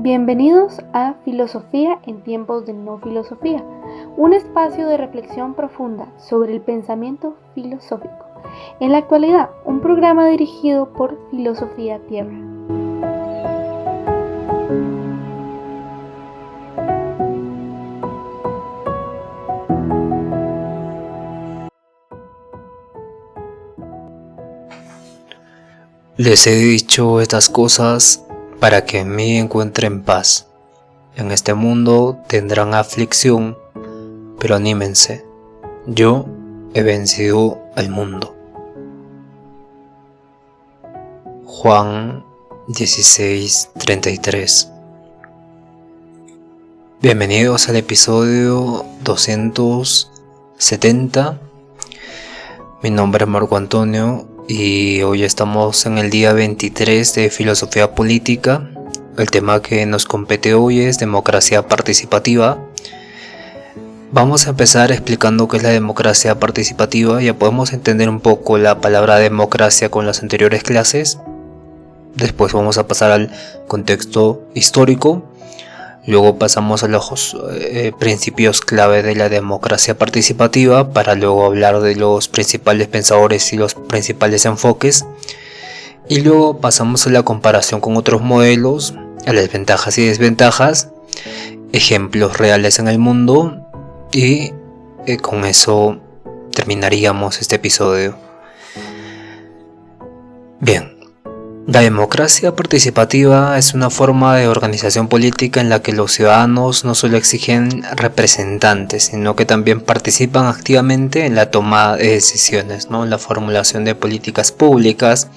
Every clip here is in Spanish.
Bienvenidos a Filosofía en tiempos de no filosofía, un espacio de reflexión profunda sobre el pensamiento filosófico. En la actualidad, un programa dirigido por Filosofía Tierra. Les he dicho estas cosas para que en mí encuentren paz. En este mundo tendrán aflicción, pero anímense. Yo he vencido al mundo. Juan 16:33. Bienvenidos al episodio 270. Mi nombre es Marco Antonio y hoy estamos en el día 23 de Filosofía Política. El tema que nos compete hoy es democracia participativa. Vamos a empezar explicando qué es la democracia participativa. Ya podemos entender un poco la palabra democracia con las anteriores clases. Después vamos a pasar al contexto histórico. Luego pasamos a los principios clave de la democracia participativa para luego hablar de los principales pensadores y los principales enfoques. Y luego pasamos a la comparación con otros modelos, a las ventajas y desventajas, ejemplos reales en el mundo y con eso terminaríamos este episodio. Bien. La democracia participativa es una forma de organización política en la que los ciudadanos no solo exigen representantes, sino que también participan activamente en la toma de decisiones, en la formulación de políticas públicas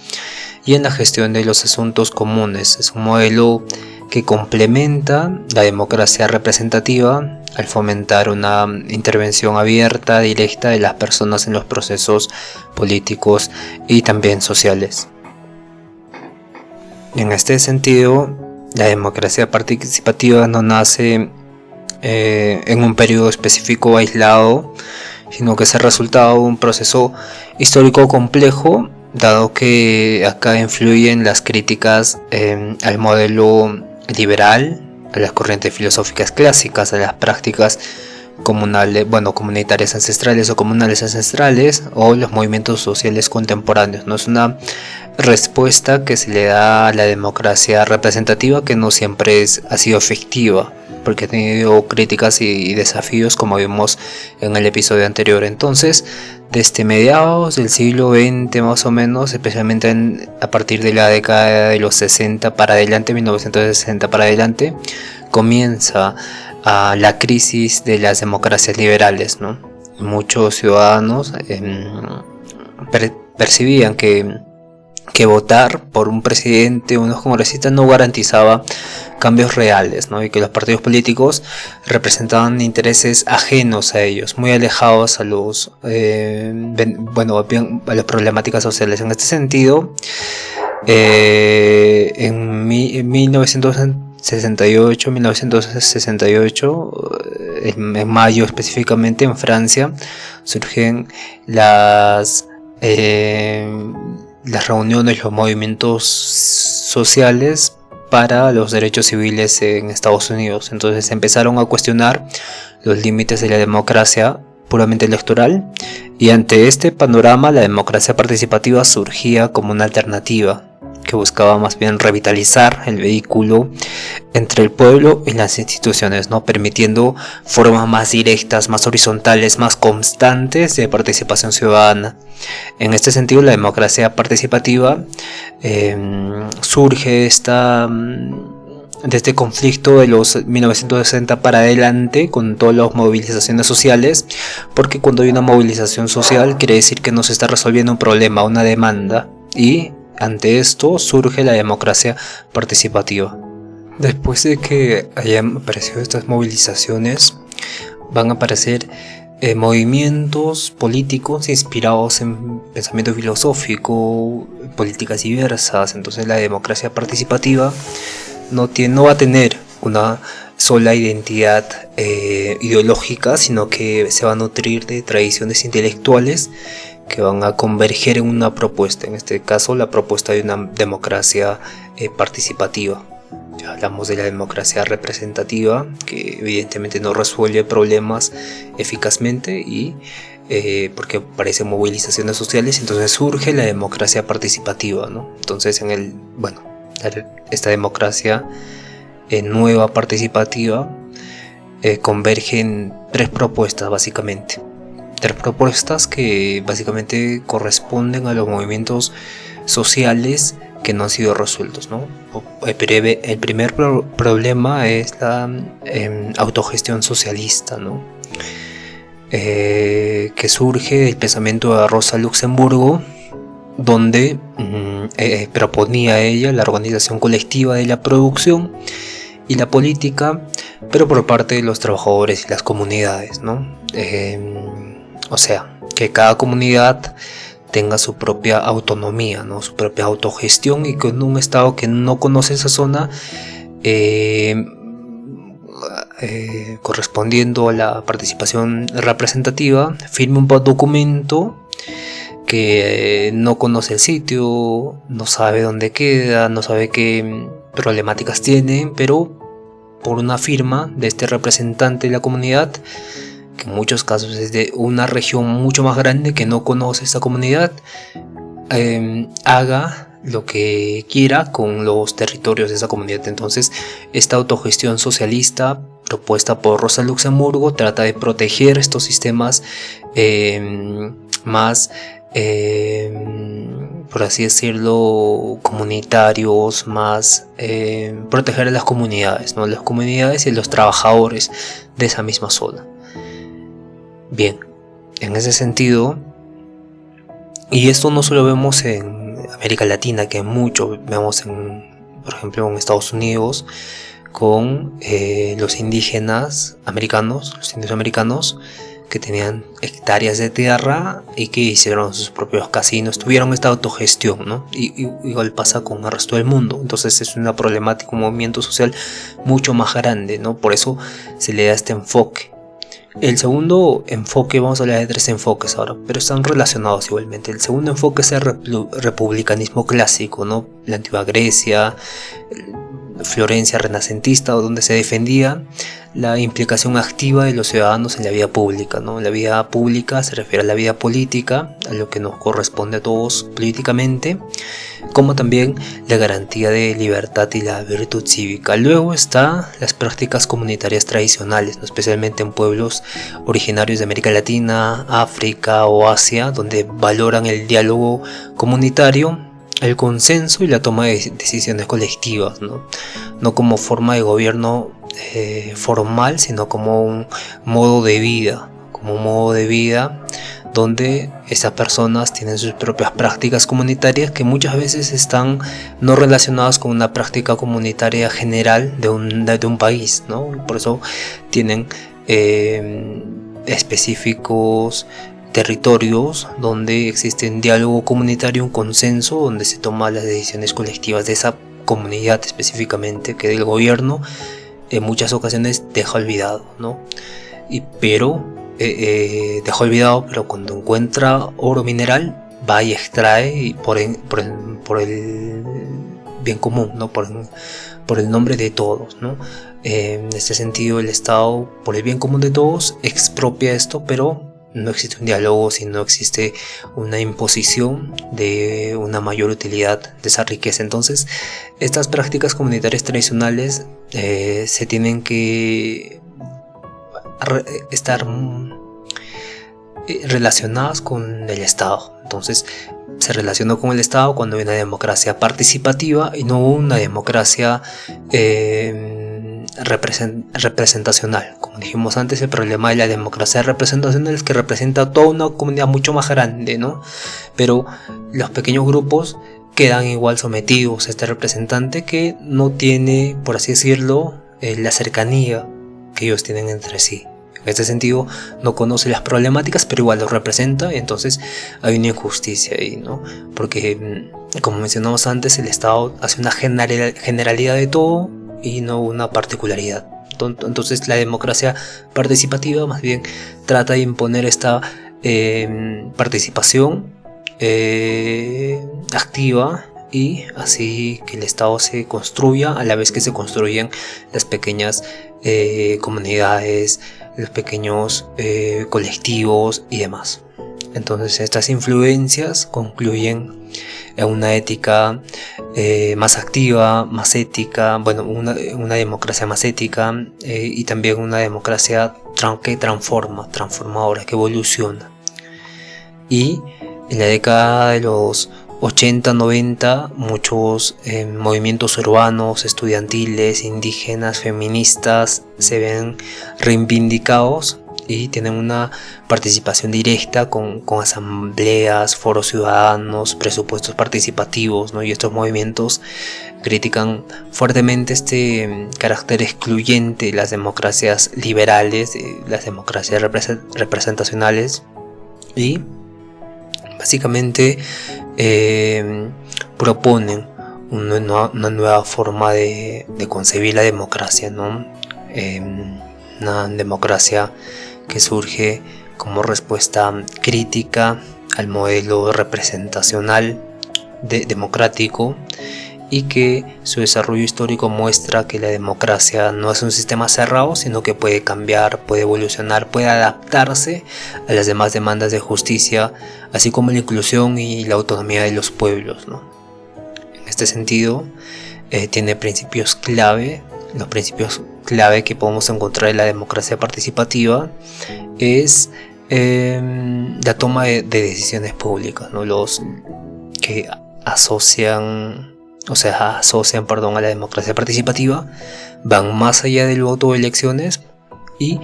y en la gestión de los asuntos comunes. Es un modelo que complementa la democracia representativa al fomentar una intervención abierta, directa de las personas en los procesos políticos y también sociales. En este sentido, la democracia participativa no nace en un periodo específico aislado, sino que es el resultado de un proceso histórico complejo, dado que acá influyen las críticas al modelo liberal, a las corrientes filosóficas clásicas, a las prácticas comunitarias ancestrales o comunales ancestrales o los movimientos sociales contemporáneos. No es una respuesta que se le da a la democracia representativa que no siempre ha sido efectiva, porque ha tenido críticas y desafíos, como vimos en el episodio anterior. Entonces, desde mediados del siglo XX más o menos, especialmente a partir de la década de los 60 para adelante, 1960 para adelante, comienza la crisis de las democracias liberales, Muchos ciudadanos percibían que votar por un presidente o unos congresistas no garantizaba cambios reales, y que los partidos políticos representaban intereses ajenos a ellos, muy alejados a las problemáticas sociales. En este sentido, en 1968, en mayo específicamente, en Francia, surgen las reuniones, los movimientos sociales para los derechos civiles en Estados Unidos. Entonces empezaron a cuestionar los límites de la democracia puramente electoral, y ante este panorama la democracia participativa surgía como una alternativa que buscaba más bien revitalizar el vehículo entre el pueblo y las instituciones, permitiendo formas más directas, más horizontales, más constantes de participación ciudadana. En este sentido, la democracia participativa surge de este conflicto de los 1960 para adelante con todas las movilizaciones sociales, porque cuando hay una movilización social quiere decir que no se está resolviendo un problema, una demanda, y ante esto surge la democracia participativa. Después de que hayan aparecido estas movilizaciones, van a aparecer movimientos políticos inspirados en pensamiento filosófico, políticas diversas. Entonces la democracia participativa no va a tener una sola identidad ideológica, sino que se va a nutrir de tradiciones intelectuales que van a converger en una propuesta, en este caso la propuesta de una democracia participativa. Ya hablamos de la democracia representativa, que evidentemente no resuelve problemas eficazmente y porque aparecen movilizaciones sociales, entonces surge la democracia participativa, ¿no? Entonces esta democracia nueva participativa convergen tres propuestas básicamente. Tres propuestas que básicamente corresponden a los movimientos sociales que no han sido resueltos, ¿no? El primer problema es la autogestión socialista, ¿no? Que surge del pensamiento de Rosa Luxemburgo, donde proponía ella la organización colectiva de la producción y la política, pero por parte de los trabajadores y las comunidades, ¿no? O sea, que cada comunidad tenga su propia autonomía, ¿no? Su propia autogestión, y con un Estado que no conoce esa zona, correspondiendo a la participación representativa, firme un documento que no conoce el sitio, no sabe dónde queda, no sabe qué problemáticas tiene, pero por una firma de este representante de la comunidad, que en muchos casos es de una región mucho más grande que no conoce esta comunidad, haga lo que quiera con los territorios de esa comunidad. Entonces, esta autogestión socialista propuesta por Rosa Luxemburgo trata de proteger estos sistemas más, por así decirlo, comunitarios, más proteger a las comunidades, ¿no? Las comunidades y los trabajadores de esa misma zona. Bien, en ese sentido, y esto no solo vemos en América Latina, que mucho vemos por ejemplo, en Estados Unidos con los indígenas americanos, los indios americanos, que tenían hectáreas de tierra y que hicieron sus propios casinos, tuvieron esta autogestión, ¿no? Y igual pasa con el resto del mundo. Entonces es una problemática, un movimiento social mucho más grande, ¿no? Por eso se le da este enfoque. El segundo enfoque, vamos a hablar de tres enfoques ahora, pero están relacionados igualmente. El segundo enfoque es el republicanismo clásico, ¿no? La antigua Grecia, Florencia renacentista, donde se defendía la implicación activa de los ciudadanos en la vida pública, ¿no? La vida pública se refiere a la vida política, a lo que nos corresponde a todos políticamente, como también la garantía de libertad y la virtud cívica. Luego están las prácticas comunitarias tradicionales, ¿no? Especialmente en pueblos originarios de América Latina, África o Asia, donde valoran el diálogo comunitario, el consenso y la toma de decisiones colectivas, ¿no? No como forma de gobierno formal, sino como un modo de vida, donde esas personas tienen sus propias prácticas comunitarias que muchas veces están no relacionadas con una práctica comunitaria general de un país, ¿no? Por eso tienen específicos territorios donde existe un diálogo comunitario, un consenso, donde se toman las decisiones colectivas de esa comunidad específicamente, que el gobierno en muchas ocasiones deja olvidado, ¿no? Pero cuando encuentra oro mineral va y extrae, y por el bien común, ¿no? Por el nombre de todos, ¿no? En este sentido, el Estado, por el bien común de todos, expropia esto, pero no existe un diálogo, sino existe una imposición de una mayor utilidad de esa riqueza. Entonces, estas prácticas comunitarias tradicionales se tienen que estar relacionadas con el Estado. Entonces, se relaciona con el Estado cuando hay una democracia participativa y no una democracia representacional. Como dijimos antes, el problema de la democracia representacional es que representa a toda una comunidad mucho más grande, ¿no? Pero los pequeños grupos quedan igual sometidos a este representante que no tiene, por así decirlo, la cercanía que ellos tienen entre sí. En este sentido, no conoce las problemáticas, pero igual los representa, y entonces hay una injusticia ahí, ¿no? Porque, como mencionamos antes, el Estado hace una generalidad de todo y no una particularidad. Entonces, la democracia participativa más bien trata de imponer esta participación activa y así que el Estado se construya a la vez que se construyen las pequeñas comunidades, los pequeños colectivos y demás. Entonces estas influencias concluyen en una ética más activa, más ética, una democracia más ética y también una democracia que transformadora, que evoluciona. Y en la década de los 80-90 muchos movimientos urbanos, estudiantiles, indígenas, feministas se ven reivindicados y tienen una participación directa con asambleas, foros ciudadanos, presupuestos participativos, ¿no? Y estos movimientos critican fuertemente este carácter excluyente de las democracias liberales, las democracias representacionales, y básicamente proponen una nueva forma de concebir la democracia, ¿no? Una democracia que surge como respuesta crítica al modelo representacional democrático, y que su desarrollo histórico muestra que la democracia no es un sistema cerrado, sino que puede cambiar, puede evolucionar, puede adaptarse a las demás demandas de justicia, así como la inclusión y la autonomía de los pueblos, ¿no? En este sentido, tiene principios clave. Los principios clave que podemos encontrar en la democracia participativa es la toma de decisiones públicas, ¿no? Los que asocian a la democracia participativa van más allá del voto de elecciones y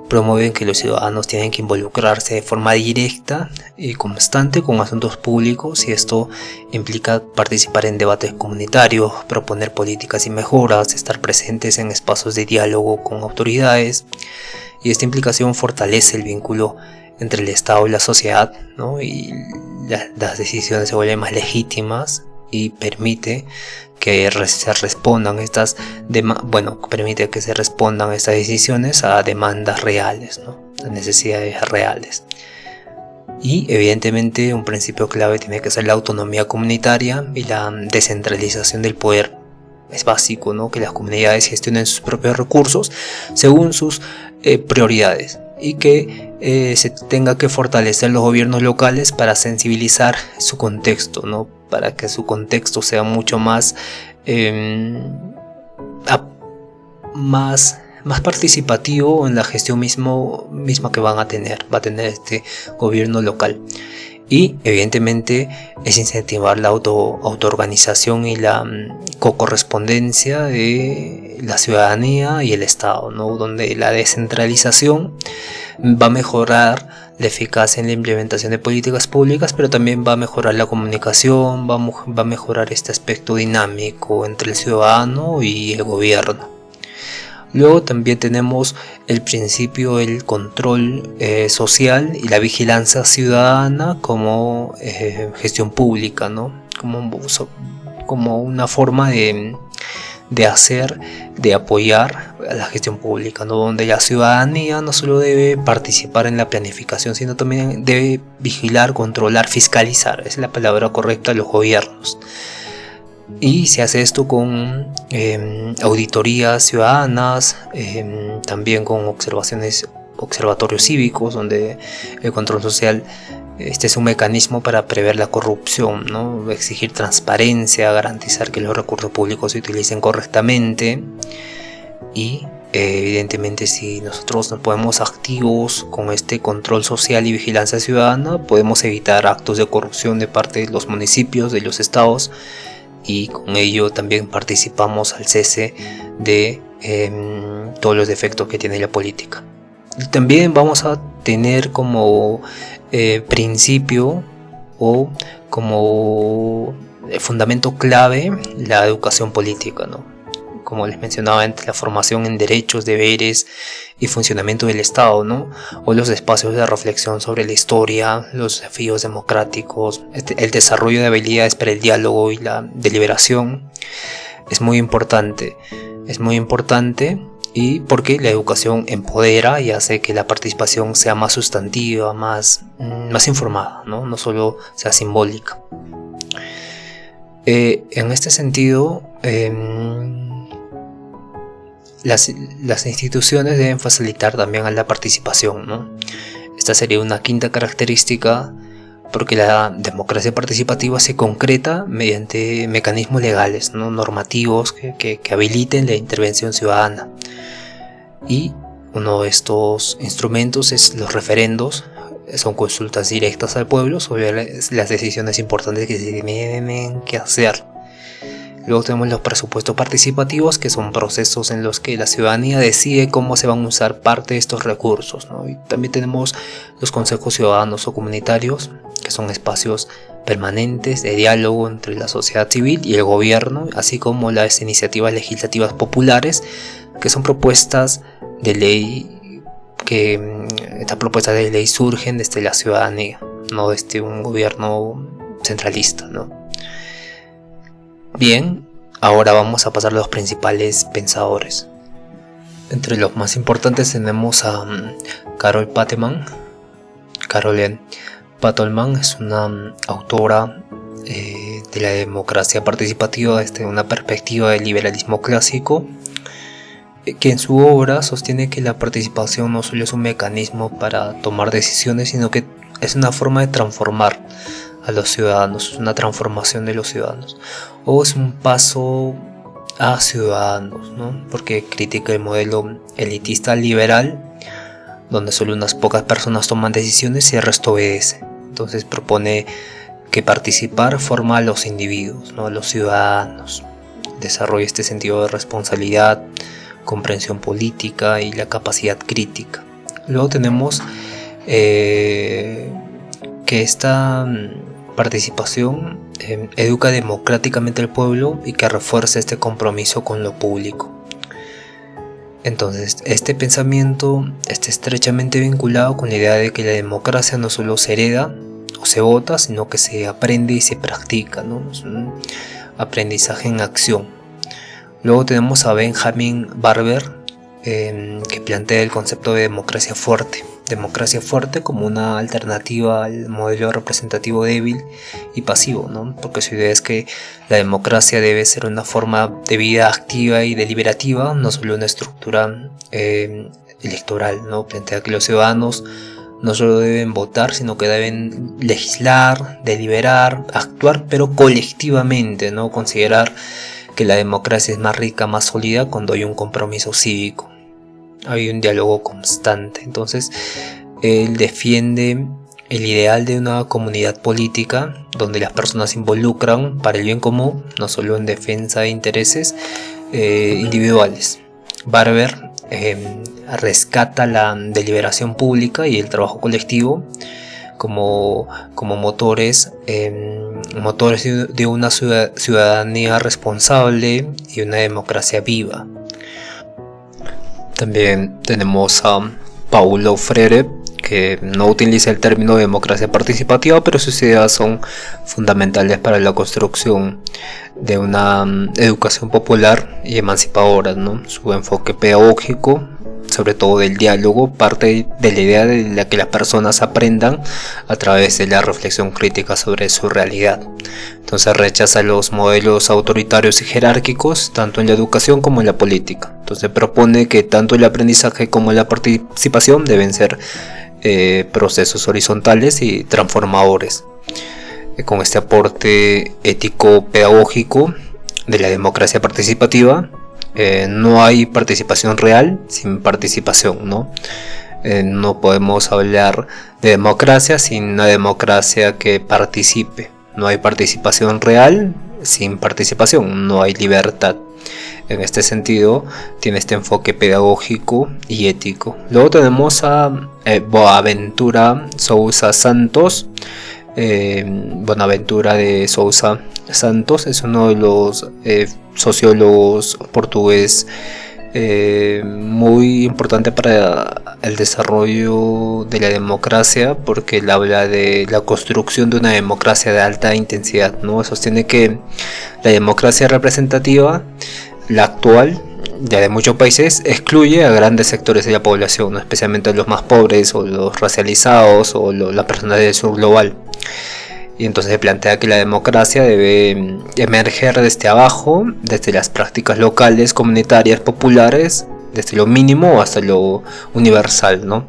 promueven que los ciudadanos tienen que involucrarse de forma directa y constante con asuntos públicos, y esto implica participar en debates comunitarios, proponer políticas y mejoras, estar presentes en espacios de diálogo con autoridades, y esta implicación fortalece el vínculo entre el Estado y la sociedad, ¿no? Y las decisiones se vuelven más legítimas y permite que se respondan estas decisiones a demandas reales, ¿no? A necesidades reales. Y evidentemente un principio clave tiene que ser la autonomía comunitaria y la descentralización del poder. Es básico, ¿no? Que las comunidades gestionen sus propios recursos según sus prioridades, y que se tenga que fortalecer los gobiernos locales para sensibilizar su contexto, ¿no? Para que su contexto sea mucho más participativo en la gestión misma que va a tener este gobierno local. Y evidentemente es incentivar la autoorganización y la co-correspondencia de la ciudadanía y el Estado, ¿no? Donde la descentralización va a mejorar la eficacia en la implementación de políticas públicas, pero también va a mejorar la comunicación, va a mejorar este aspecto dinámico entre el ciudadano y el gobierno. Luego también tenemos el principio del control social y la vigilancia ciudadana como gestión pública, ¿no? Como una forma de apoyar a la gestión pública, ¿no? Donde la ciudadanía no solo debe participar en la planificación, sino también debe vigilar, controlar, fiscalizar, esa es la palabra correcta, a los gobiernos. Y se hace esto con auditorías ciudadanas, también con observatorios cívicos, donde el control social es un mecanismo para prever la corrupción, ¿no? Exigir transparencia, garantizar que los recursos públicos se utilicen correctamente. Y evidentemente, si nosotros nos ponemos activos con este control social y vigilancia ciudadana, podemos evitar actos de corrupción de parte de los municipios, de los estados, y con ello también participamos al cese de todos los defectos que tiene la política. Y también vamos a tener como principio o como fundamento clave la educación política, ¿no? Como les mencionaba antes, la formación en derechos, deberes y funcionamiento del Estado, ¿no? O los espacios de reflexión sobre la historia, los desafíos democráticos, el desarrollo de habilidades para el diálogo y la deliberación es muy importante. Y porque la educación empodera y hace que la participación sea más sustantiva, más informada, ¿no? No solo sea simbólica. En este sentido, las instituciones deben facilitar también a la participación, ¿no? Esta sería una quinta característica, porque la democracia participativa se concreta mediante mecanismos legales, ¿no? Normativos que habiliten la intervención ciudadana. Y uno de estos instrumentos es los referendos. Son consultas directas al pueblo sobre las decisiones importantes que se tienen que hacer. Luego tenemos los presupuestos participativos, que son procesos en los que la ciudadanía decide cómo se van a usar parte de estos recursos, ¿no? Y también tenemos los consejos ciudadanos o comunitarios, que son espacios permanentes de diálogo entre la sociedad civil y el gobierno, así como las iniciativas legislativas populares, que son propuestas de ley, que estas propuestas de ley surgen desde la ciudadanía, no desde un gobierno centralista, ¿no? Bien, ahora vamos a pasar a los principales pensadores. Entre los más importantes tenemos a Carol Pateman. Carole Pateman es una autora de la democracia participativa desde una perspectiva del liberalismo clásico, que en su obra sostiene que la participación no solo es un mecanismo para tomar decisiones, sino que es una forma de transformar a los ciudadanos, una transformación de los ciudadanos, o es un paso a ciudadanos, ¿no? Porque critica el modelo elitista liberal, donde solo unas pocas personas toman decisiones y el resto obedece. Entonces propone que participar forma a los individuos, ¿no? A los ciudadanos, desarrolla este sentido de responsabilidad, comprensión política y la capacidad crítica. Luego tenemos que esta participación educa democráticamente al pueblo y que refuerza este compromiso con lo público. Entonces, este pensamiento está estrechamente vinculado con la idea de que la democracia no solo se hereda o se vota, sino que se aprende y se practica, ¿no? Es un aprendizaje en acción. Luego tenemos a Benjamin Barber, que plantea el concepto de democracia fuerte como una alternativa al modelo representativo débil y pasivo, ¿no? Porque su idea es que la democracia debe ser una forma de vida activa y deliberativa, no solo una estructura electoral, ¿no? Plantea que los ciudadanos no solo deben votar, sino que deben legislar, deliberar, actuar, pero colectivamente, ¿no? Considerar que la democracia es más rica, más sólida cuando hay un compromiso cívico, hay un diálogo constante. Entonces él defiende el ideal de una comunidad política donde las personas se involucran para el bien común, no solo en defensa de intereses individuales. Barber rescata la deliberación pública y el trabajo colectivo como motores de una ciudadanía responsable y una democracia viva. También tenemos a Paulo Freire, que no utiliza el término democracia participativa, pero sus ideas son fundamentales para la construcción de una educación popular y emancipadora, ¿no? Su enfoque pedagógico, sobre todo del diálogo, parte de la idea de la que las personas aprendan a través de la reflexión crítica sobre su realidad. Entonces rechaza los modelos autoritarios y jerárquicos, tanto en la educación como en la política. Entonces propone que tanto el aprendizaje como la participación deben ser procesos horizontales y transformadores. Con este aporte ético-pedagógico de la democracia participativa, no hay participación real sin participación, ¿no? No podemos hablar de democracia sin una democracia que participe. No hay participación real sin participación, no hay libertad. En este sentido, tiene este enfoque pedagógico y ético. Luego tenemos a Boaventura Sousa Santos. Boaventura de Sousa Santos es uno de los sociólogos portugués muy importante para el desarrollo de la democracia, porque él habla de la construcción de una democracia de alta intensidad, ¿no? Sostiene que la democracia representativa, la actual, ya de muchos países, excluye a grandes sectores de la población, ¿no? Especialmente a los más pobres o los racializados o las personas del sur global. Y entonces se plantea que la democracia debe emerger desde abajo, desde las prácticas locales, comunitarias, populares, desde lo mínimo hasta lo universal, ¿no?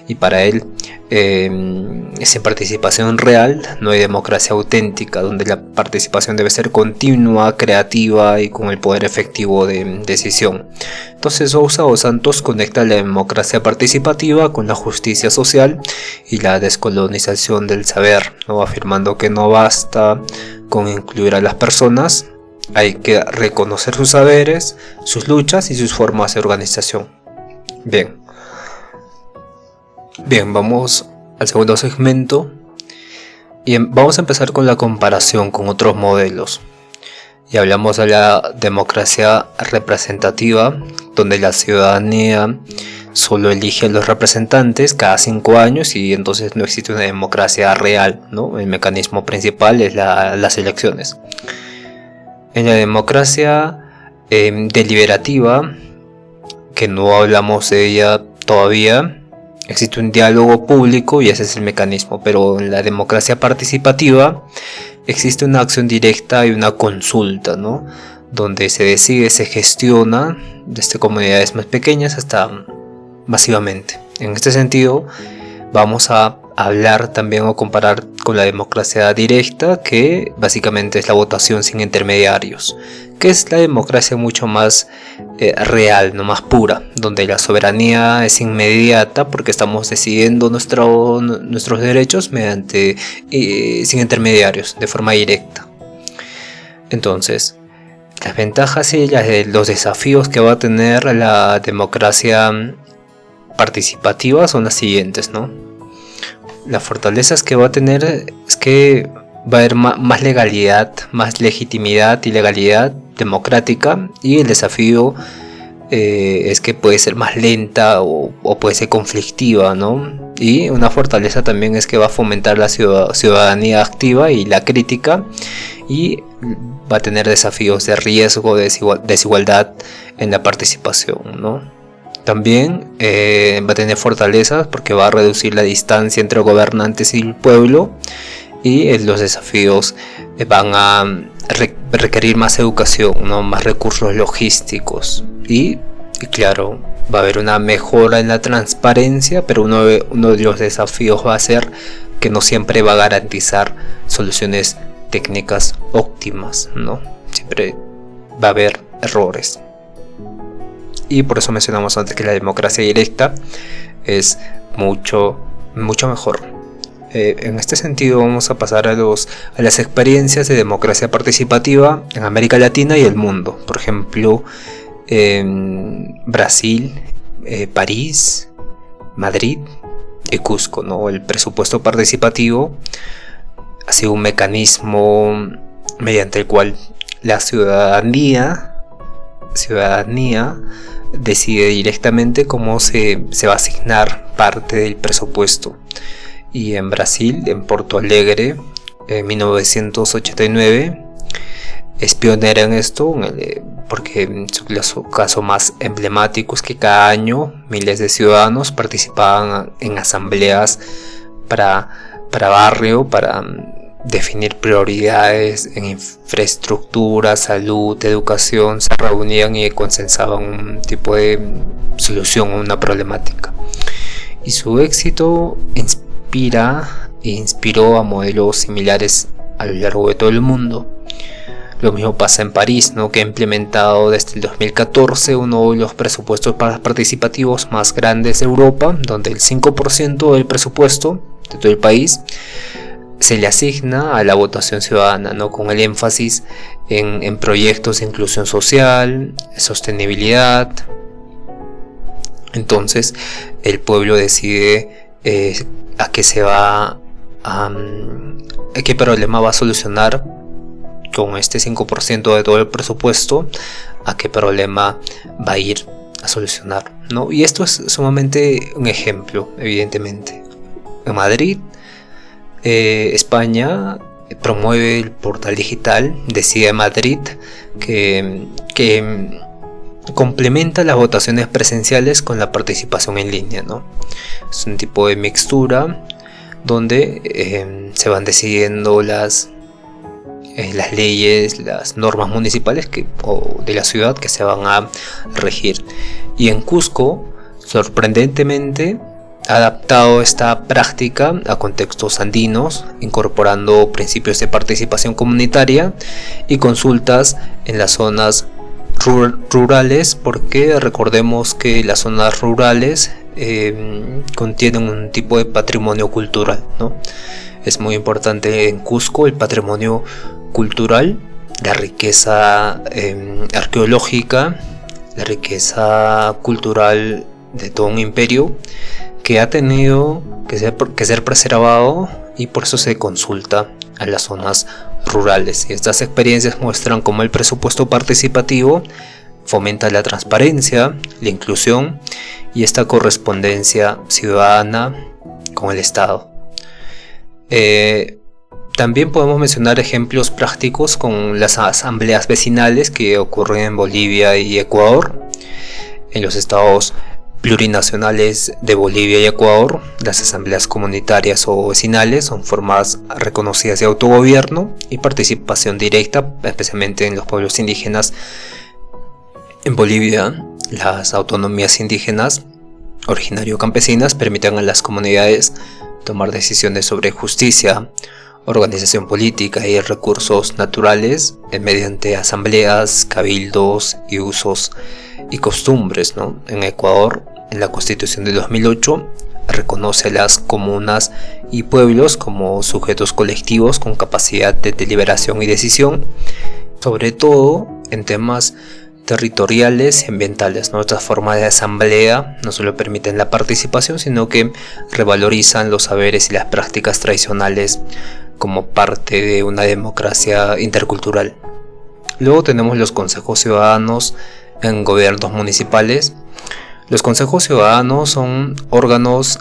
Y para él, sin participación real no hay democracia auténtica, donde la participación debe ser continua, creativa y con el poder efectivo de decisión. Entonces Sousa dos Santos conecta la democracia participativa con la justicia social y la descolonización del saber, ¿no? Afirmando que no basta con incluir a las personas, hay que reconocer sus saberes, sus luchas y sus formas de organización. Bien, vamos al segundo segmento y vamos a empezar con la comparación con otros modelos. Y hablamos de la democracia representativa, donde la ciudadanía solo elige a los representantes cada 5 años y entonces no existe una democracia real, ¿no? El mecanismo principal es las elecciones. En la democracia deliberativa, que no hablamos de ella todavía, existe un diálogo público y ese es el mecanismo, pero en la democracia participativa existe una acción directa y una consulta, ¿no? Donde se decide, se gestiona desde comunidades más pequeñas hasta masivamente. En este sentido, vamos a hablar también o comparar con la democracia directa, que básicamente es la votación sin intermediarios, que es la democracia mucho más real, no más pura, donde la soberanía es inmediata porque estamos decidiendo nuestros derechos mediante sin intermediarios, de forma directa. Entonces, las ventajas y los desafíos que va a tener la democracia participativa son las siguientes, ¿no? Las fortalezas que va a tener es que va a haber más legalidad, más legitimidad y legalidad democrática, y el desafío es que puede ser más lenta o puede ser conflictiva, ¿no? Y una fortaleza también es que va a fomentar la ciudadanía activa y la crítica, y va a tener desafíos de riesgo, de desigualdad en la participación, ¿no? También va a tener fortalezas porque va a reducir la distancia entre gobernantes y el pueblo, y los desafíos van a requerir más educación, ¿no? Más recursos logísticos y claro, va a haber una mejora en la transparencia, pero uno de los desafíos va a ser que no siempre va a garantizar soluciones técnicas óptimas, ¿no? Siempre va a haber errores. Y por eso mencionamos antes que la democracia directa es mucho mejor. En este sentido vamos a pasar a las experiencias de democracia participativa en América Latina y el mundo. Por ejemplo, Brasil, París, Madrid y Cusco, ¿no? El presupuesto participativo ha sido un mecanismo mediante el cual la ciudadanía decide directamente cómo se va a asignar parte del presupuesto. Y en Brasil, en Porto Alegre, en 1989, es pionera en esto, porque su caso más emblemático es que cada año miles de ciudadanos participaban en asambleas para barrio, para definir prioridades en infraestructura, salud, educación. Se reunían y consensaban un tipo de solución a una problemática. Y su éxito inspiró a modelos similares a lo largo de todo el mundo. Lo mismo pasa en París, ¿no? Que ha implementado desde el 2014 uno de los presupuestos participativos más grandes de Europa, donde el 5% del presupuesto de todo el país se le asigna a la votación ciudadana, ¿no? Con el énfasis en proyectos de inclusión social, sostenibilidad. Entonces el pueblo decide a qué problema va a solucionar con este 5% de todo el presupuesto, a qué problema va a ir a solucionar, ¿no? Y esto es sumamente un ejemplo, evidentemente. En Madrid, España promueve el portal digital Decide Madrid, que complementa las votaciones presenciales con la participación en línea, ¿no? Es un tipo de mixtura donde se van decidiendo las leyes, las normas municipales o de la ciudad que se van a regir. Y en Cusco, sorprendentemente, ha adaptado esta práctica a contextos andinos, incorporando principios de participación comunitaria y consultas en las zonas rurales, porque recordemos que las zonas rurales contienen un tipo de patrimonio cultural, ¿no? Es muy importante en Cusco el patrimonio cultural, la riqueza arqueológica, la riqueza cultural de todo un imperio que ha tenido que ser preservado, y por eso se consulta a las zonas rurales. Y estas experiencias muestran cómo el presupuesto participativo fomenta la transparencia, la inclusión y esta correspondencia ciudadana con el Estado. También podemos mencionar ejemplos prácticos con las asambleas vecinales que ocurren en Bolivia y Ecuador. En los estados plurinacionales de Bolivia y Ecuador, las asambleas comunitarias o vecinales son formas reconocidas de autogobierno y participación directa, especialmente en los pueblos indígenas. En Bolivia, las autonomías indígenas originario-campesinas permiten a las comunidades tomar decisiones sobre justicia, organización política y recursos naturales mediante asambleas, cabildos y usos y costumbres, ¿no? En Ecuador, en la Constitución de 2008, reconoce a las comunas y pueblos como sujetos colectivos con capacidad de deliberación y decisión, sobre todo en temas territoriales y ambientales, ¿no? Estas formas de asamblea no solo permiten la participación, sino que revalorizan los saberes y las prácticas tradicionales como parte de una democracia intercultural. Luego tenemos los consejos ciudadanos en gobiernos municipales. Los consejos ciudadanos son órganos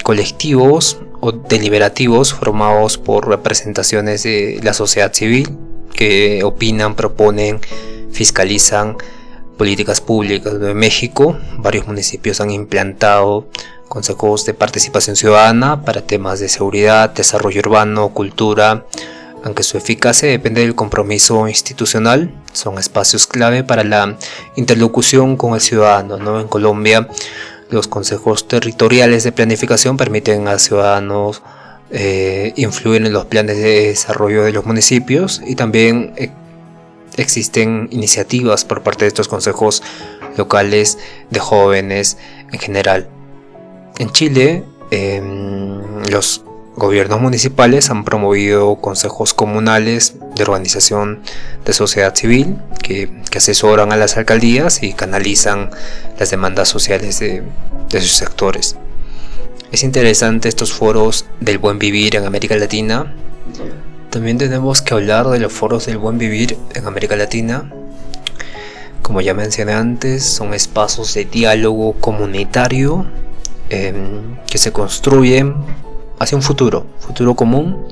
colectivos o deliberativos formados por representaciones de la sociedad civil que opinan, proponen, fiscalizan políticas públicas. En México, varios municipios han implantado consejos de participación ciudadana para temas de seguridad, desarrollo urbano, cultura, aunque su eficacia depende del compromiso institucional. Son espacios clave para la interlocución con el ciudadano, ¿no? En Colombia, los consejos territoriales de planificación permiten a ciudadanos influir en los planes de desarrollo de los municipios, y también existen iniciativas por parte de estos consejos locales de jóvenes en general. En Chile, los gobiernos municipales han promovido consejos comunales de organización de sociedad civil que asesoran a las alcaldías y canalizan las demandas sociales de sus sectores. Es interesante estos foros del buen vivir en América Latina. También tenemos que hablar de los foros del buen vivir en América Latina. Como ya mencioné antes, son espacios de diálogo comunitario que se construyen hacia un futuro común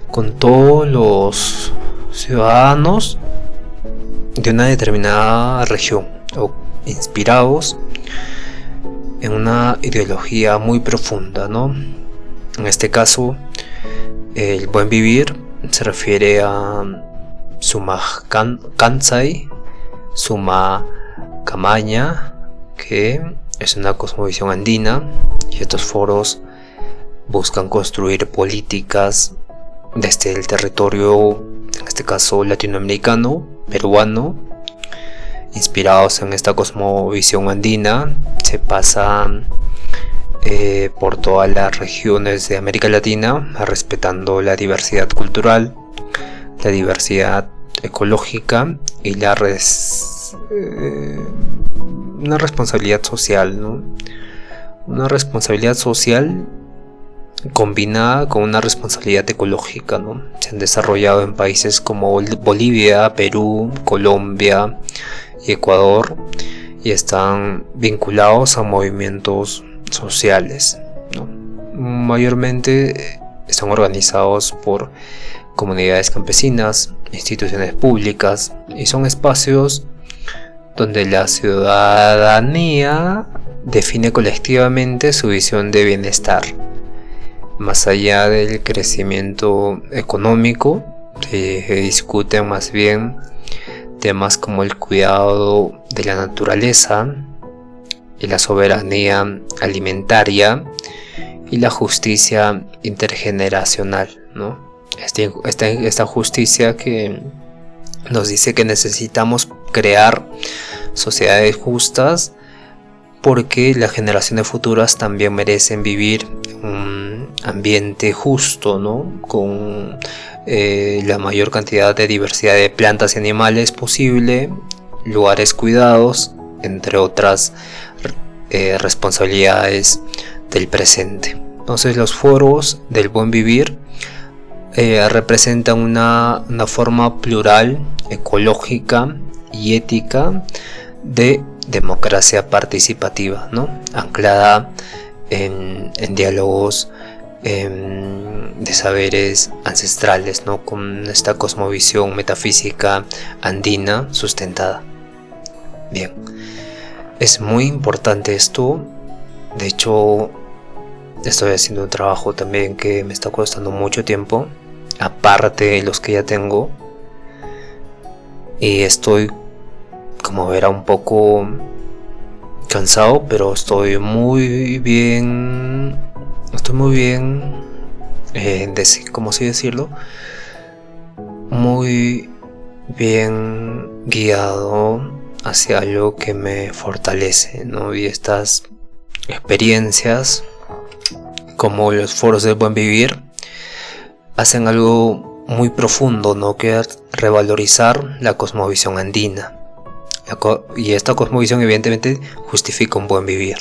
con todos los ciudadanos de una determinada región, o inspirados en una ideología muy profunda, ¿no? En este caso, el buen vivir se refiere a Suma Kansai, Suma Camaña, que es una cosmovisión andina, y estos foros buscan construir políticas desde el territorio, en este caso latinoamericano, peruano, inspirados en esta cosmovisión andina. Se pasan por todas las regiones de América Latina, respetando la diversidad cultural, la diversidad ecológica y una responsabilidad social, ¿no? Una responsabilidad social combinada con una responsabilidad ecológica, ¿no? Se han desarrollado en países como Bolivia, Perú, Colombia y Ecuador, y están vinculados a movimientos sociales, ¿no? Mayormente están organizados por comunidades campesinas, instituciones públicas, y son espacios donde la ciudadanía define colectivamente su visión de bienestar. Más allá del crecimiento económico, se discuten más bien temas como el cuidado de la naturaleza y la soberanía alimentaria y la justicia intergeneracional, ¿no? Esta justicia que nos dice que necesitamos crear sociedades justas porque las generaciones futuras también merecen vivir un ambiente justo, ¿no? Con la mayor cantidad de diversidad de plantas y animales posible, lugares cuidados, entre otras responsabilidades del presente. Entonces los foros del buen vivir representan una forma plural, ecológica y ética de democracia participativa, ¿no? Anclada en diálogos de saberes ancestrales, ¿no? Con esta cosmovisión metafísica andina sustentada. Bien, es muy importante esto. De hecho, estoy haciendo un trabajo también que me está costando mucho tiempo, aparte de los que ya tengo, y estoy, como verá, un poco cansado, pero estoy muy bien, ¿cómo así decirlo? Muy bien guiado hacia algo que me fortalece, ¿no? Y estas experiencias, como los foros del buen vivir, hacen algo muy profundo, ¿no? Que es revalorizar la cosmovisión andina. Y esta cosmovisión evidentemente justifica un buen vivir.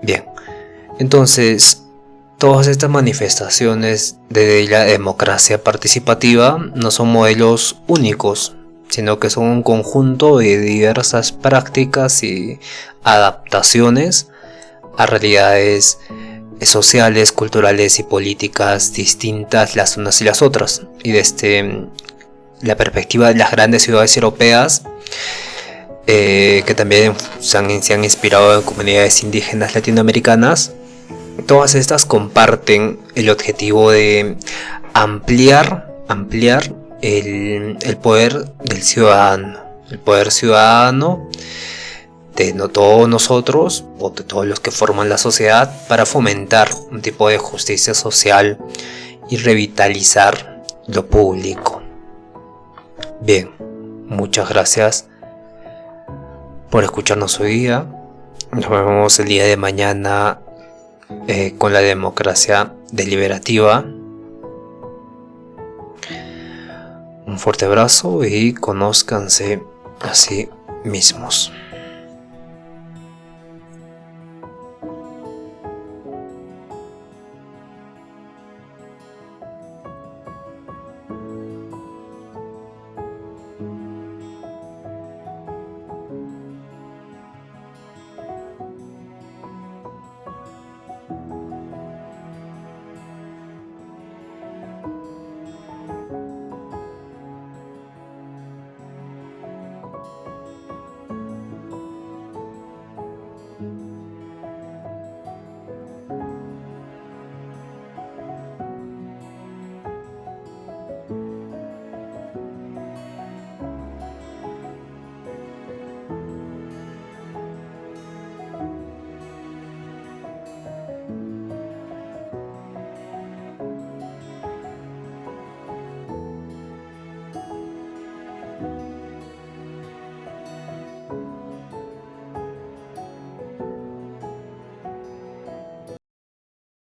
Bien, entonces todas estas manifestaciones de la democracia participativa no son modelos únicos, sino que son un conjunto de diversas prácticas y adaptaciones a realidades sociales, culturales y políticas distintas las unas y las otras. Y desde la perspectiva de las grandes ciudades europeas, que también se han inspirado en comunidades indígenas latinoamericanas, todas estas comparten el objetivo de ampliar el poder del ciudadano, el poder ciudadano de todos nosotros o de todos los que forman la sociedad, para fomentar un tipo de justicia social y revitalizar lo público. Bien, muchas gracias por escucharnos hoy día. Nos vemos el día de mañana con la democracia deliberativa. Un fuerte abrazo y conózcanse a sí mismos.